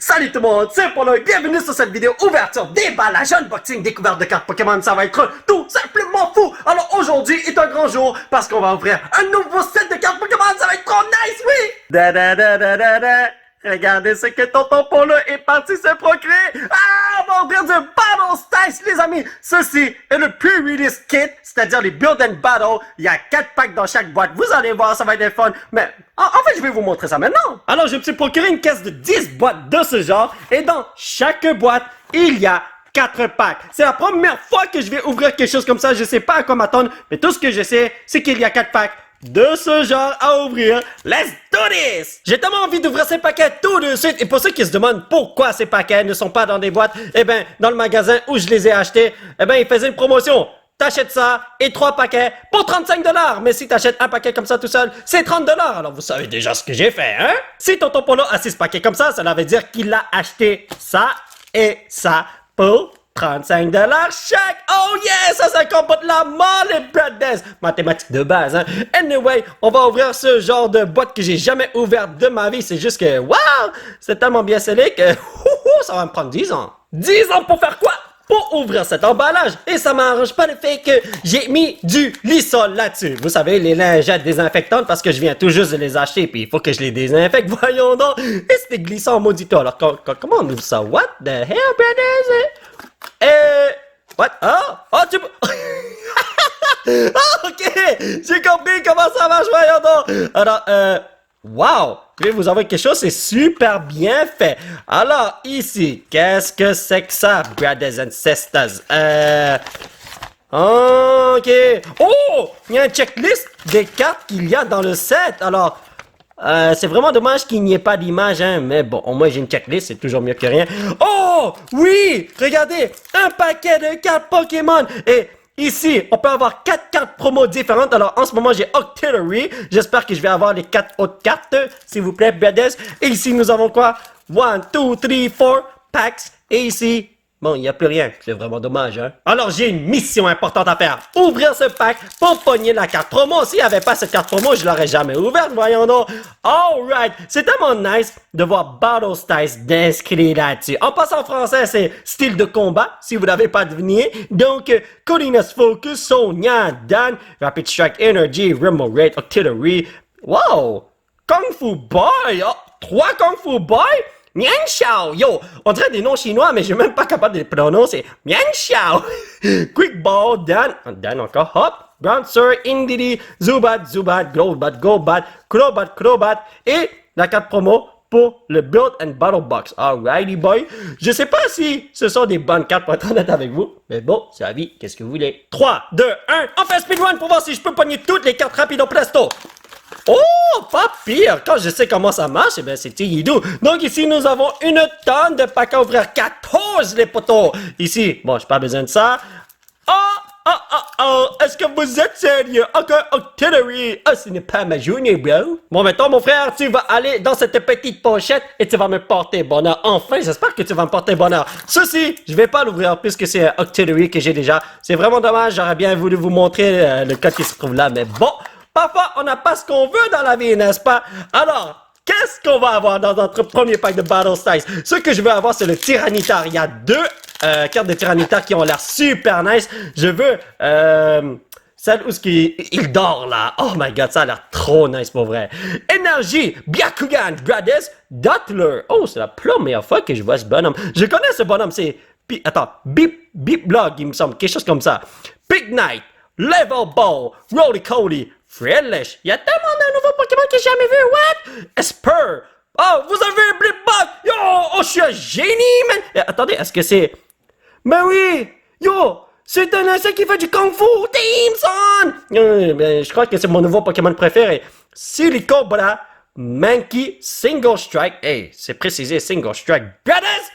Salut tout le monde, c'est Polo et bienvenue sur cette vidéo ouverture déballage unboxing découverte de cartes Pokémon. Ça va être tout simplement fou. Alors aujourd'hui est un grand jour parce qu'on va ouvrir un nouveau set de cartes Pokémon. Ça va être trop nice, oui. Da da da da da da. Regardez ce que tonton Polo est parti se procurer. Ah, on va ouvrir du Battle Styles, les amis. Ceci est le pre-release kit, c'est-à-dire les Build and Battle. Il y a 4 packs dans chaque boîte. Vous allez voir, ça va être fun. Mais en fait, je vais vous montrer ça maintenant. Alors, je me suis procuré une caisse de 10 boîtes de ce genre. Et dans chaque boîte, il y a 4 packs. C'est la première fois que je vais ouvrir quelque chose comme ça. Je sais pas à quoi m'attendre. Mais tout ce que je sais, c'est qu'il y a 4 packs de ce genre à ouvrir. Let's do this! J'ai tellement envie d'ouvrir ces paquets tout de suite. Et pour ceux qui se demandent pourquoi ces paquets ne sont pas dans des boîtes, eh ben, dans le magasin où je les ai achetés, eh ben, ils faisaient une promotion. T'achètes ça et 3 paquets pour 35 $. Mais si t'achètes un paquet comme ça tout seul, c'est 30 $. Alors vous savez déjà ce que j'ai fait, hein? Si tonton Polo a 6 paquets comme ça veut dire qu'il a acheté ça et ça pour 35 $ chaque. Oh yeah, ça comporte la mort, les brothers. Mathématiques de base, hein. Anyway, on va ouvrir ce genre de boîte que j'ai jamais ouverte de ma vie. C'est juste que, wow, c'est tellement bien scellé que ça va me prendre 10 ans. 10 ans pour faire quoi? Pour ouvrir cet emballage. Et ça m'arrange pas le fait que j'ai mis du Lysol là-dessus. Vous savez, les lingettes désinfectantes parce que je viens tout juste de les acheter puis il faut que je les désinfecte. Voyons donc. Et c'était glissant maudito. Alors, comment on ouvre ça? What the hell, brothers? What? Oh, tu peux... Oh, ok, j'ai compris comment ça marche, voyons donc. Alors, wow, je vais vous envoyer quelque chose, c'est super bien fait. Alors, ici, qu'est-ce que c'est que ça, brothers and sisters? Ok. Oh, il y a un checklist des cartes qu'il y a dans le set. Alors, c'est vraiment dommage qu'il n'y ait pas d'image, hein, mais bon, au moins j'ai une checklist, c'est toujours mieux que rien. Oh, oui, regardez, un paquet de cartes Pokémon. Et ici, on peut avoir 4 cartes promo différentes. Alors, en ce moment, j'ai Octillery. J'espère que je vais avoir les 4 autres cartes, s'il vous plaît, brothers. Et ici, nous avons quoi? 1, 2, 3, 4 packs. Et ici... bon, il n'y a plus rien. C'est vraiment dommage, hein? Alors, j'ai une mission importante à faire. Ouvrir ce pack pour pogner la carte promo. S'il n'y avait pas cette carte promo, je l'aurais jamais ouverte, voyons donc. Alright. C'est tellement nice de voir Battle Styles d'inscrit là-dessus. En passant en français, c'est style de combat, si vous n'avez pas deviné. Donc, Codiness Focus, Sonia, Dan, Rapid Strike Energy, Remoraid, Octillery. Wow! Kung Fu Boy! Oh, 3 Kung Fu Boy? Mian Xiao, yo, on dirait des noms chinois, mais je suis même pas capable de les prononcer. Mian Xiao, Quick Ball, Dan encore, Hop, Bouncer, Indidi, Zubat, Golbat, Crobat, et la carte promo pour le Build and Battle Box. Alrighty boy, je sais pas si ce sont des bonnes cartes pour être honnête avec vous, mais bon, c'est la vie, qu'est-ce que vous voulez? 3, 2, 1, on fait speedrun pour voir si je peux pogner toutes les cartes rapides au presto. Oh, pas pire! Quand je sais comment ça marche, eh bien, c'est Tigidou. Donc ici, nous avons une tonne de packs à ouvrir. 14, les potos! Ici, bon, j'ai pas besoin de ça. Est-ce que vous êtes sérieux? Encore Octillery! Ce n'est pas ma journée, bro. Bon, maintenant, mon frère, tu vas aller dans cette petite pochette et tu vas me porter bonheur. Enfin, j'espère que tu vas me porter bonheur. Ceci, je vais pas l'ouvrir puisque c'est un Octillery que j'ai déjà. C'est vraiment dommage, j'aurais bien voulu vous montrer le code qui se trouve là, mais bon... parfois, on n'a pas ce qu'on veut dans la vie, n'est-ce pas? Alors, qu'est-ce qu'on va avoir dans notre premier pack de Battle Styles? Ce que je veux avoir, c'est le Tyranitar. Il y a 2 cartes de Tyranitar qui ont l'air super nice. Je veux celle où il dort là. Oh my god, ça a l'air trop nice pour vrai. Énergie, Byakugan, Grades, Dottler. Oh, c'est la première fois que je vois ce bonhomme. Je connais ce bonhomme, c'est... Beep Blog, il me semble, quelque chose comme ça. Big Knight, Level Ball, Roly Cody, Fredlish. Il y a tellement de nouveaux Pokémon que j'ai jamais vu. What? Esper. Oh, vous avez un Blipbug. Yo, oh, je suis un génie, man. Attendez, est-ce que c'est... mais oui. Yo, c'est un insecte qui fait du Kung Fu. Team Son. Je crois que c'est mon nouveau Pokémon préféré. Silicobra, Mankey, Single Strike. Hey, c'est précisé Single Strike. Brothers.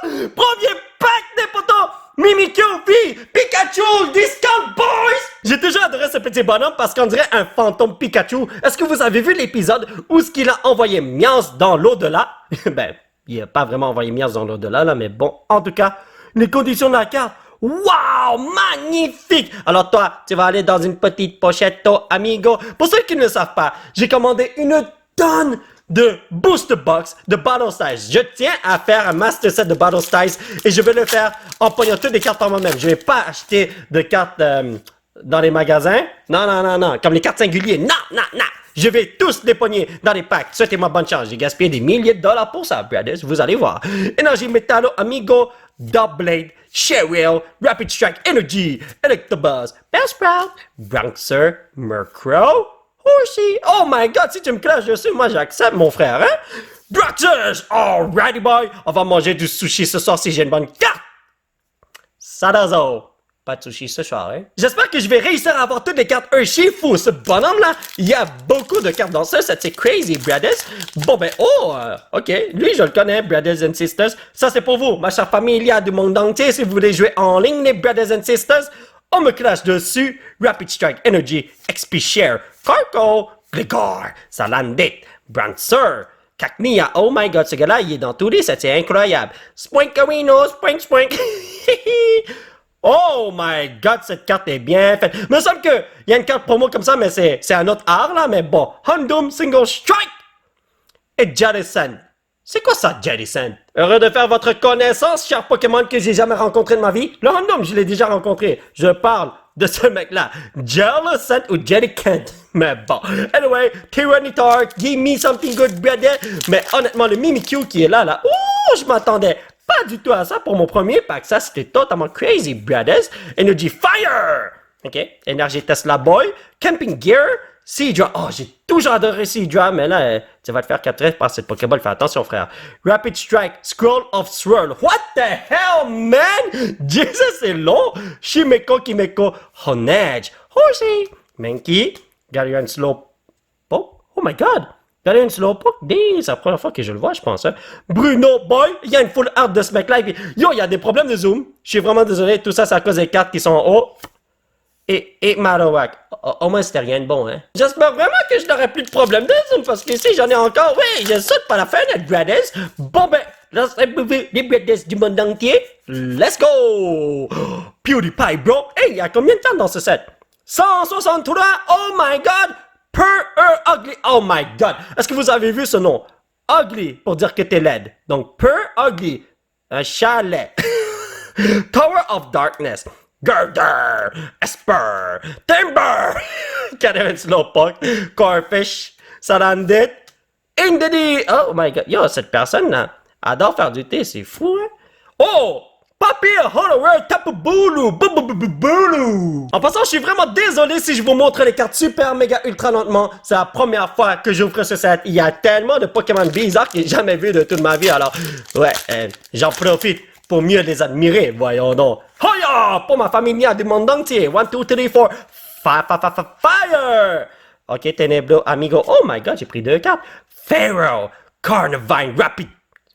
Premier pack des potos. Mimikyu, Pikachu, Discount Boys! J'ai toujours adoré ce petit bonhomme parce qu'on dirait un fantôme Pikachu. Est-ce que vous avez vu l'épisode où ce qu'il a envoyé Miaz dans l'au-delà? Ben, il a pas vraiment envoyé Miaz dans l'au-delà, là, mais bon, en tout cas, les conditions de la carte, wow, magnifique! Alors toi, tu vas aller dans une petite pochette, amigo. Pour ceux qui ne le savent pas, j'ai commandé une tonne de Booster Box de Battle Styles. Je tiens à faire un Master Set de Battle Styles et je vais le faire en pognant toutes les cartes par moi-même. Je vais pas acheter de cartes dans les magasins. Non. Comme les cartes singuliers. Non. Je vais tous les pogner dans les packs. Souhaitez-moi bonne chance. J'ai gaspillé des milliers de dollars pour ça, brothers. Vous allez voir. Énergie Metallo, Amigo, Doublade, Cheryl, Rapid Strike Energy, Electabuzz, Bellsprout, Bronxer, Murkrow, Horsey. Oh my god, si tu me clashes dessus, moi j'accepte, mon frère, hein? Broxers! Alrighty boy! On va manger du sushi ce soir si j'ai une bonne carte! Sadazo! Pas de sushi ce soir, hein? J'espère que je vais réussir à avoir toutes les cartes Hershey. Fou, ce bonhomme-là, il y a beaucoup de cartes dans ça. C'est crazy, brothers. Bon, ben, ok. Lui, je le connais, brothers and sisters. Ça, c'est pour vous, ma chère famille. Il y a du monde entier. Si vous voulez jouer en ligne, les brothers and sisters, on me clash dessus. Rapid Strike Energy, XP Share, Carco, Gligar, Salandit, Bronxer, Cacnea. Oh my god, ce gars-là, il est dans tous les sets. C'est incroyable. Spoinkarino, Spoink. Oh my god, cette carte est bien faite. Il me semble qu'il y a une carte promo comme ça, mais c'est un autre art là, mais bon. Houndoom, Single Strike et Jadison. C'est quoi ça, Jadison? Heureux de faire votre connaissance, cher Pokémon que j'ai jamais rencontré de ma vie. Le Houndoom, je l'ai déjà rencontré. Je parle de ce mec-là. Jadison ou Jellicent. Mais bon. Anyway, Tyranitar, give me something good, brother. Mais honnêtement, le Mimikyu qui est là. Ouh, je m'attendais pas du tout à ça pour mon premier pack. Ça, c'était totalement crazy, brothers. Energy Fire! OK. Energy Tesla Boy. Camping Gear. Seadra. Oh, j'ai toujours adoré Seadra, mais là, tu vas te faire capturer par cette Pokéball. Fais attention, frère. Rapid Strike. Scroll of Swirl. What the hell, man? Jesus, c'est long. Shimeko, Kimeko. Honedge. Horsey. Mankey. Galarian Slowpoke. Oh my god. Galarian Slowpoke, c'est la première fois que je le vois, je pense. Hein. Bruno Boy, il y a une full art de ce mec-là. Yo, il y a des problèmes de zoom. Je suis vraiment désolé. Tout ça, c'est à cause des cartes qui sont en haut. Et Marowak. Au moins, c'était rien de bon, hein. J'espère vraiment que je n'aurai plus de problème de zoom, parce que si j'en ai encore, oui, je saute par la fenêtre, brothers. Bon, ben, les brothers du monde entier. Let's go! PewDiePie, bro. Hey, il y a combien de cartes dans ce set? 163! Oh my god! Ugly. Oh my god. Est-ce que vous avez vu ce nom? Ugly pour dire que t'es laid. Donc, Ugly. Un chalet. Tower of Darkness. Girder. Esper. Timber. Galarian Slowpoke. Corphish. Salandit. Indeedee. Oh my god. Yo, cette personne-là adore faire du thé. C'est fou, hein? Oh! Papier, Hollower, Tapu-Bulu, Bulu. En passant, je suis vraiment désolé si je vous montre les cartes super méga ultra lentement. C'est la première fois que j'ouvre ce set. Il y a tellement de Pokémon bizarres que j'ai jamais vu de toute ma vie. Alors, ouais, j'en profite pour mieux les admirer. Voyons donc. Hoya! Pour ma famille du monde entier. 1, 2, 3, 4. Fire! Ok, Tenebro, Amigo. Oh my god, j'ai pris 2 cartes. Pharaoh, Carnivine,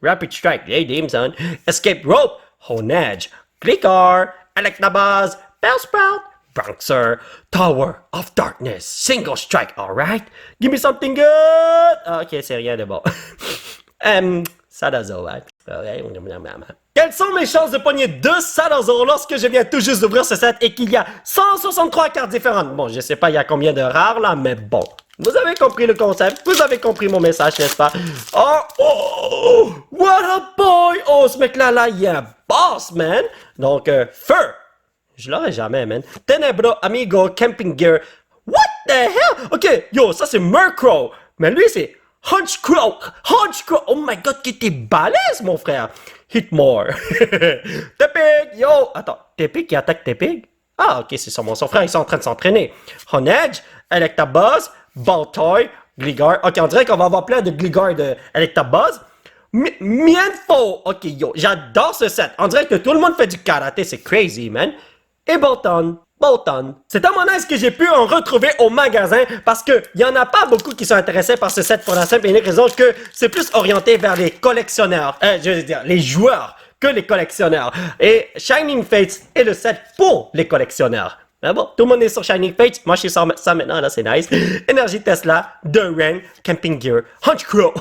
Rapid Strike. Hey, damn son. Escape Rope. Honedge, Gligar, Electabuzz, Bellsprout, Bronxer, Tower of Darkness, Single Strike, alright? Give me something good! Ok, c'est rien de bon. Sadazo, hein? Quelles sont mes chances de pogner 2 Sadazo lorsque je viens tout juste d'ouvrir ce set et qu'il y a 163 cartes différentes? Bon, je sais pas il y a combien de rares là, mais bon. Vous avez compris le concept, vous avez compris mon message, n'est-ce pas? Oh, what a boy! Oh, ce mec-là, il est un boss, man! Donc, Feu! Je l'aurais jamais, man. Tenebro, Amigo, Camping Gear. What the hell? Ok, yo, ça c'est Murkrow. Mais lui, c'est Honchkrow. Oh my god, qui était balèze, mon frère. Hitmore. Tepig, yo! Attends, Tepig qui attaque Tepig? Ah, ok, c'est son frère, ils sont en train de s'entraîner. Honedge, Electabuzz, Baltoy, Gligar. Ok, on dirait qu'on va avoir plein de Gligar de Electabuzz. Mienfo. Ok, yo, j'adore ce set. On dirait que tout le monde fait du karaté, c'est crazy, man. Et Bolton. C'est tellement nice que j'ai pu en retrouver au magasin parce que il y en a pas beaucoup qui sont intéressés par ce set pour la simple et unique raison que c'est plus orienté vers les collectionneurs. Je veux dire, les joueurs que les collectionneurs. Et Shining Fates est le set pour les collectionneurs. Mais bon, tout le monde est sur Shining Fates. Moi, je suis sur ça maintenant, là, c'est nice. Energy Tesla, Duran, Camping Gear, Honchkrow,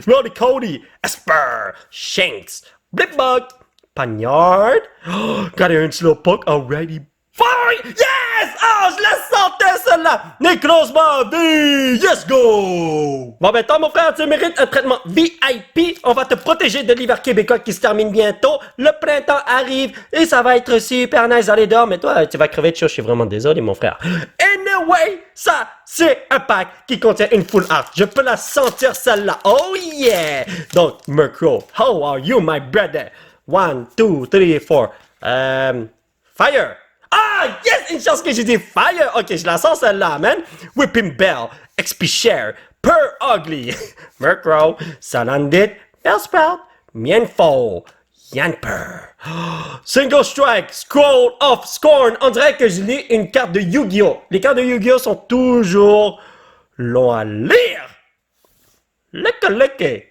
Roddy Cody, Esper, Shanks, Blipbug, Panyard, Galarian Slowpoke, already Fire! Yes! Oh, je la sentais, celle-là! Necros Bobby! Yes, go! Bon, ben, toi, mon frère, tu mérites un traitement VIP. On va te protéger de l'hiver québécois qui se termine bientôt. Le printemps arrive et ça va être super nice d'aller dehors. Mais toi, tu vas crever de chaud. Je suis vraiment désolé, mon frère. Anyway, ça, c'est un pack qui contient une full art. Je peux la sentir, celle-là. Oh, yeah! Donc, Murkrow, how are you, my brother? 1, 2, 3, 4. Fire! Ah, yes! Une chance que j'ai dit fire! Ok, je la sens celle-là, man. Whipping Bell, XP Share, Per Ugly, Murkrow, Salandit, Bellsprout, Mienfo, Yanper. Single Strike, Scroll of Scorn. On dirait que je lis une carte de Yu-Gi-Oh! Les cartes de Yu-Gi-Oh! Sont toujours longs à lire. Lucky.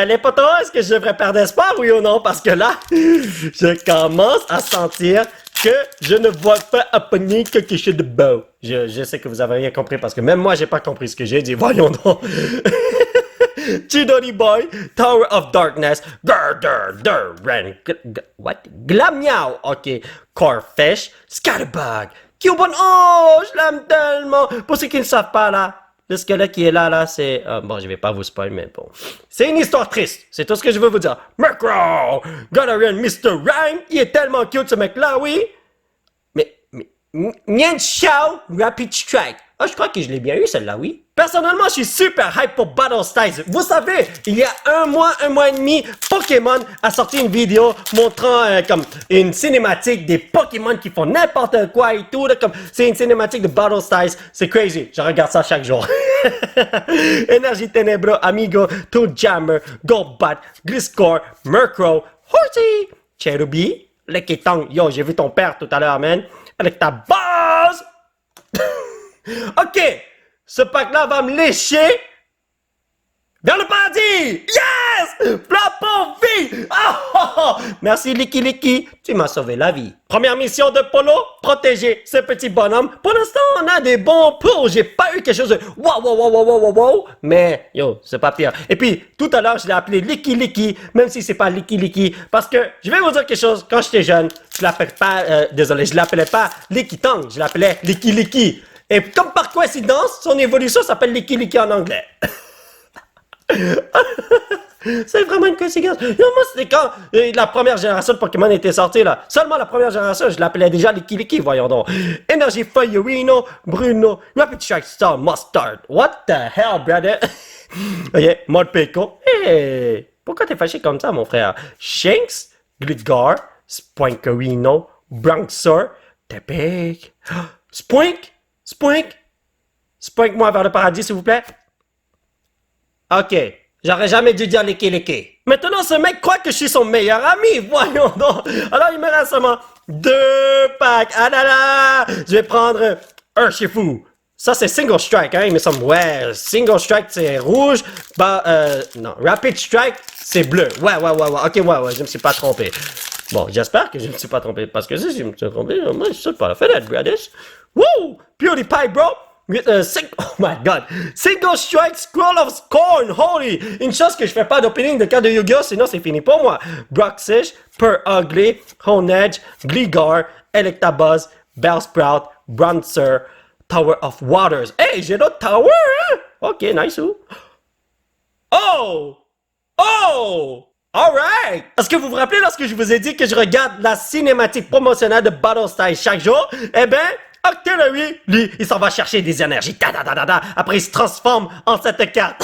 Les potos, est-ce que je devrais perdre espoir, oui ou non? Parce que là, je commence à sentir que je ne vois pas appeler quelque chose de beau. Je sais que vous avez rien compris parce que même moi, j'ai pas compris ce que j'ai dit. Voyons donc. Chidori Boy, Tower of Darkness, what? Glammeow, ok. Corfish, Scatterbug, Cubone, oh, je l'aime tellement. Pour ceux qui ne savent pas, là, le squelette qui est là, c'est... bon, je vais pas vous spoiler, mais bon. C'est une histoire triste. C'est tout ce que je veux vous dire. Murkrow! Galarian Mr. Rhyme! Il est tellement cute, ce mec-là, oui! Mais... Nien Xiao Rapid Strike. Ah, je crois que je l'ai bien eu, celle-là, oui. Personnellement, je suis super hype pour Battle Styles. Vous savez, il y a un mois et demi, Pokémon a sorti une vidéo montrant comme une cinématique des Pokémon qui font n'importe quoi et tout. Là, comme c'est une cinématique de Battle Styles. C'est crazy. Je regarde ça chaque jour. Énergie Ténébro, Amigo, Toadjammer, Golbat, Gliscor, Murkrow, Horsey, Cherubi, Leketang. Yo, j'ai vu ton père tout à l'heure, man. Avec ta base. Ok. Ce pack-là va me lécher vers le paradis! Yes! Flappon vie! Oh! Merci Licky, tu m'as sauvé la vie. Première mission de Polo, protéger ce petit bonhomme. Pour l'instant, on a des bons pros. J'ai pas eu quelque chose de wow. Mais, yo, c'est pas pire. Et puis, tout à l'heure, je l'ai appelé Licky, même si c'est pas Licky. Parce que, je vais vous dire quelque chose, quand j'étais jeune, je l'appelais pas, je l'appelais pas Licky Tang, je l'appelais Licky. Et comme par coïncidence, son évolution s'appelle Licky en anglais. C'est vraiment une coïncidence. Moi, c'était quand la première génération de Pokémon était sortie, là. Seulement la première génération, je l'appelais déjà Licky, voyons donc. Energy Fire-Rino, Bruno, Rapid Strike Star, Mustard. What the hell, brother? Ok, Morpeko. Hey, pourquoi t'es fâché comme ça, mon frère? Shanks, Gligar, Spoinkerino, Bronxor, Tepig. Spoink-moi vers le paradis, s'il vous plaît. Ok, j'aurais jamais dû dire Licky. Maintenant, ce mec croit que je suis son meilleur ami, voyons donc. Alors, il me reste seulement 2 packs. Ah là là, je vais prendre un Shifu. Ça, c'est Single Strike, hein, il me semble. Ouais, Single Strike, c'est rouge. Non, Rapid Strike, c'est bleu. Ouais. Ok, ouais, je me suis pas trompé. Bon, j'espère que je me suis pas trompé, parce que si je me suis trompé, moi, je suis pas la fenêtre, brothers. Woo! PewDiePie, bro! Oh my god! Single Strike Scroll of Scorn! Holy! Une chance que je fais pas d'opening de carte de Yu-Gi-Oh! Sinon c'est fini pour moi! Broxish, Per Ugly, Honedge, Gligar, Electabuzz, Bellsprout, Bronzer, Tower of Waters. Hey, j'ai d'autres towers, hein? Ok, nice. Oh! Alright! Est-ce que vous vous rappelez lorsque je vous ai dit que je regarde la cinématique promotionnelle de Battle Styles chaque jour? Eh ben, Octillery, lui, il s'en va chercher des énergies. Après, il se transforme en cette carte.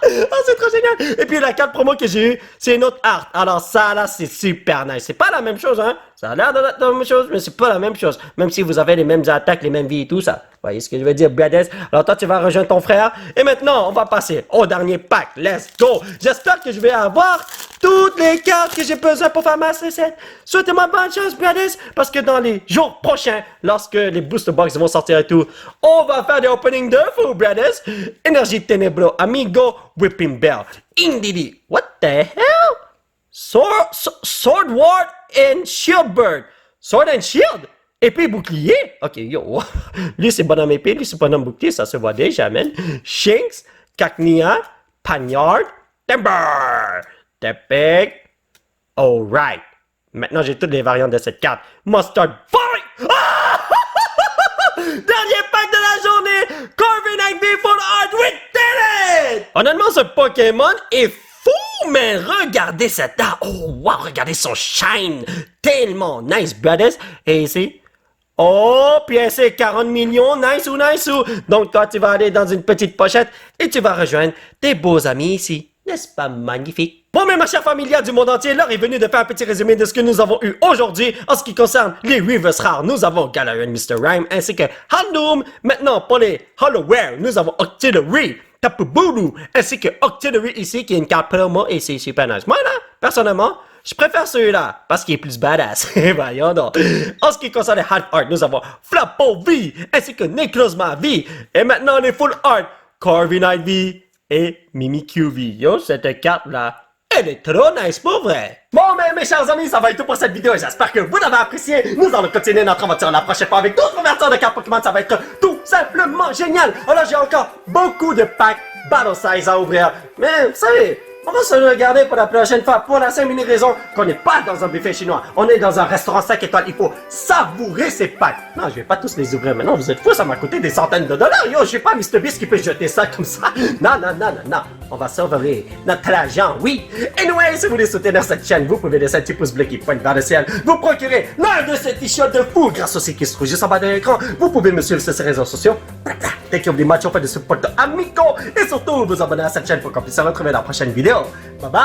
Oh, c'est trop génial! Et puis, la carte promo que j'ai eue, c'est une autre art. Alors, ça, là, c'est super nice. C'est pas la même chose, hein? Ça a l'air de la même chose, mais c'est pas la même chose. Même si vous avez les mêmes attaques, les mêmes vies et tout ça. Vous voyez ce que je veux dire, brothers? Alors, toi, tu vas rejoindre ton frère. Et maintenant, on va passer au dernier pack. Let's go! J'espère que je vais avoir toutes les cartes que j'ai besoin pour faire ma recette. Souhaitez-moi bonne chance, brothers, parce que dans les jours prochains, lorsque les booster box vont sortir et tout, on va faire des openings de fou, brothers. Énergie Ténébro, Amigo, Whipping Bell, Indidi. What the hell? Swordward and Shieldbird. Sword and Shield? Épée bouclier? Ok, yo. Lui, c'est bonhomme épée, lui, c'est bonhomme bouclier, ça se voit déjà, man. Shinx, Cacnea, Panyard, Timber. Tepig. Alright. Maintenant, j'ai toutes les variantes de cette carte. Mustard Fight! Ah! Dernier pack de la journée! Corviknight V Full Art, we did it! Honnêtement, ce Pokémon est fou, mais regardez cette dent. Oh, wow, regardez son shine. Tellement nice, brothers. Et ici... Oh, puis c'est 40 millions, nice ou. Donc toi, tu vas aller dans une petite pochette et tu vas rejoindre tes beaux amis ici. N'est-ce pas magnifique? Bon, mais ma chère familiale du monde entier, l'heure est venue de faire un petit résumé de ce que nous avons eu aujourd'hui. En ce qui concerne les Reverse rares, nous avons Galarian Mr. Rime ainsi que Houndoom. Maintenant, pour les Hollowware, nous avons Octillery, Tapu Bulu, ainsi que Octillery ici, qui est une carte promo et c'est super nice. Moi, là, personnellement, je préfère celui-là, parce qu'il est plus badass. Voyons donc. En ce qui concerne les Half Art, nous avons Flappo V, ainsi que Necrozma V. Et maintenant, les Full Art, Corviknight V et Mimikyu V. Yo, cette carte-là, elle est trop nice pour vrai. Bon, mais mes chers amis, ça va être tout pour cette vidéo. J'espère que vous l'avez apprécié. Nous allons continuer notre aventure la prochaine fois avec d'autres ouvertures de cartes Pokémon. Ça va être tout simplement génial. Alors, j'ai encore beaucoup de packs Battle Size à ouvrir. Mais, vous savez... on va se le regarder pour la prochaine fois, pour la simple unique raison qu'on n'est pas dans un buffet chinois. On est dans un restaurant 5 étoiles. Il faut savourer ces packs. Non, je vais pas tous les ouvrir maintenant. Vous êtes fous, ça m'a coûté des centaines de dollars. Yo, je suis pas MrBeast qui peut jeter ça comme ça. Non. On va savourer notre argent, oui. Anyway, si vous voulez soutenir cette chaîne, vous pouvez laisser un petit pouce bleu qui pointe vers le ciel. Vous procurez l'un de ces t-shirts de fou grâce au site qui se trouve juste en bas de l'écran. Vous pouvez me suivre sur ces réseaux sociaux. Thank you very much for the support amico. Et surtout, vous abonner à cette chaîne pour qu'on puisse se retrouver dans la prochaine vidéo. Bye bye!